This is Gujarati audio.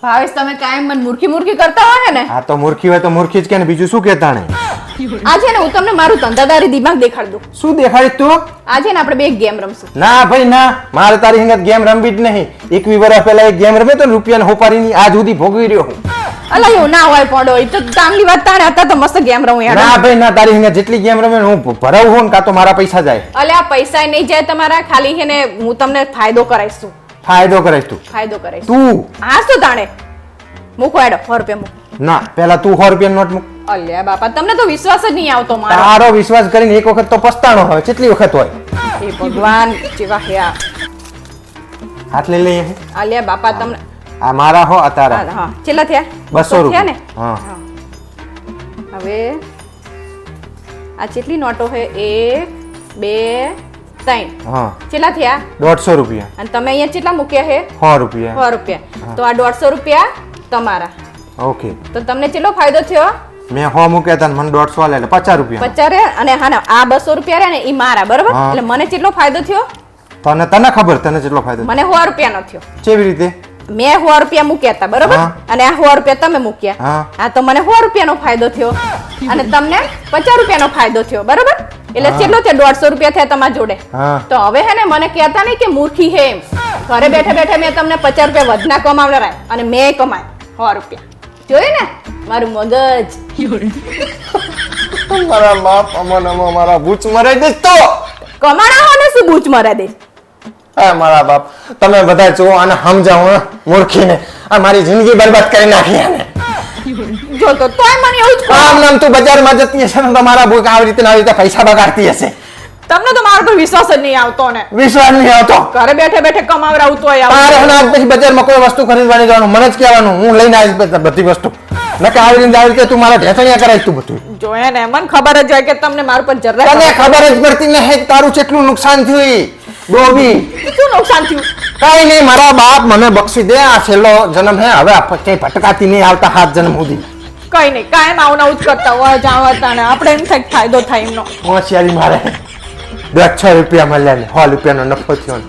ભાવેશ તમે કાયમ મને મૂર્ખી કરતા હોય ને. આ તો મૂર્ખી હોય તો મૂર્ખી જ કે ને, બીજું શું કહેતા ને. આજે ને હું તમને મારું ધંધાદારી દિમાગ દેખાડ દઉં. શું દેખાડીશ તું? આજે ને આપણે બે ગેમ રમશું. ના ભાઈ ના, મારે તારી હંગત ગેમ રમવી જ નહીં. 21 વર્ષ પહેલા એક ગેમ રમે તો રૂપિયાની હોપારીની આજ સુધી ભોગવી રહ્યો હું. અલા એવું ના હોય પડો, એ તો તામની વાત તાણે હતા તો મસ્ત ગેમ રમું યાર. ના ભાઈ ના, તારી હંગત જેટલી ગેમ રમે હું ભરાવું હું કાં તો મારા પૈસા જાય. અલે આ પૈસા નહીં જાય તમારા, ખાલી છે ને હું તમને ફાયદો કરાઈશ તું. ફાયદો કરાઈશ તું? ફાયદો કરાઈશ તું. હા શું તાણે મૂકો એડો 100 રૂપિયા મૂકો. ના, પહેલા તું 100 રૂપિયાની નોટ મૂક. અલ્યા બાપા તમને તો વિશ્વાસ જ નહીં આવતો મારો. તારો વિશ્વાસ કરીને એક વખત તો પસ્તાણો હોય, કેટલી વખત હોય. એ ભગવાન જેવા હે આ. હાથ લઈ લઈએ. અલ્યા બાપા તમને આ મારા હો, આ તારા. હા કેટલા થયા? 200 થયા ને? હા. હવે આ કેટલી નોટો છે? 1 2 3. હા. કેટલા થયા? 150 રૂપિયા. અને તમે અહીંયા કેટલા મૂક્યા છે? 100 રૂપિયા. 100 રૂપિયા. તો આ 150 રૂપિયા તમારા. ઓકે. તો તમને કેટલો ફાયદો થયો? મેં 100 મૂક્યા હતા મને 150 લે, એટલે 50 રૂપિયા. 50 રે અને હા ને આ 200 રૂપિયા રે ને એ મારા, બરોબર? હા. એટલે મને કેટલો ફાયદો થયો? તને ખબર તને કેટલો ફાયદો? મને 100 રૂપિયાનો થયો. કેવી રીતે? મેં 100 રૂપિયા મૂક્યા હતા, બરોબર? હા. અને આ 100 રૂપિયા તમે મૂક્યા. હા. હા તો મને 100 રૂપિયાનો ફાયદો થયો અને તમને 50 રૂપિયાનો ફાયદો થયો, બરોબર? એટલે કેટલો થયો? 150 રૂપિયા થયા તમારા જોડે. હા. તો હવે હે ને મને કહેતા નહીં કે મૂર્ખી હે એમ. ઘરે બેઠા બેઠા મેં તમને 50 રૂપિયા વધના કમાવડાય અને મેં કમાય 100 રૂપિયા. જોયું ને મારું મગજ? મારા બાપ અમન મારા બૂચ મરાઈ દે તો કમાણા હો ને શું બૂચ મરા દે? હા મારા બાપ, તમે બધા જો આને સમજાવો મૂર્ખીને. આ મારી જિંદગી બરબાદ કરી નાખી આને. જો તો તોય મને એવું જ આમ નામ તું બજારમાં જતી હશે ને તો મારા બૂક આવી રીતે પૈસા બગાડતી હશે. તમને તો મારા પર વિશ્વાસ જ નહીં આવતો ને. વિશ્વાસ નહીં આવતો? ઘરે બેઠે બેઠે કમાવડાવતો હોય તારે આજ પછી બજારમાં કોઈ વસ્તુ ખરીદવાની જવાનું મને જ કહેવાનું, હું લઈને આવીશ બધી વસ્તુ. નકે આવી રીતે તું મારા ઢેસણિયા કરાવીશ તું બધું. જોયે ને મને ખબર જ હોય કે તમને મારા પર જરા તને ખબર જ પડતી નહીં કે તારું કેટલું નુકસાન થયું. ડોબી શું નુકસાન થયું? કઈ નહીં, મારા બાપ મને બક્ષી દે. આ છેલ્લો જન્મ હે, હવે ક્યાંય ભટકાતી નહીં આવતા 7 જન્મ સુધી. કઈ નહીં, કાયમ આવું જ કરતા હોય જાણતા ને આપણે એમ થાય ફાયદો થાય એમનો. હોશિયારી મારે 100 રૂપિયા મળ્યા ને 100 રૂપિયાનો નફો થયો ને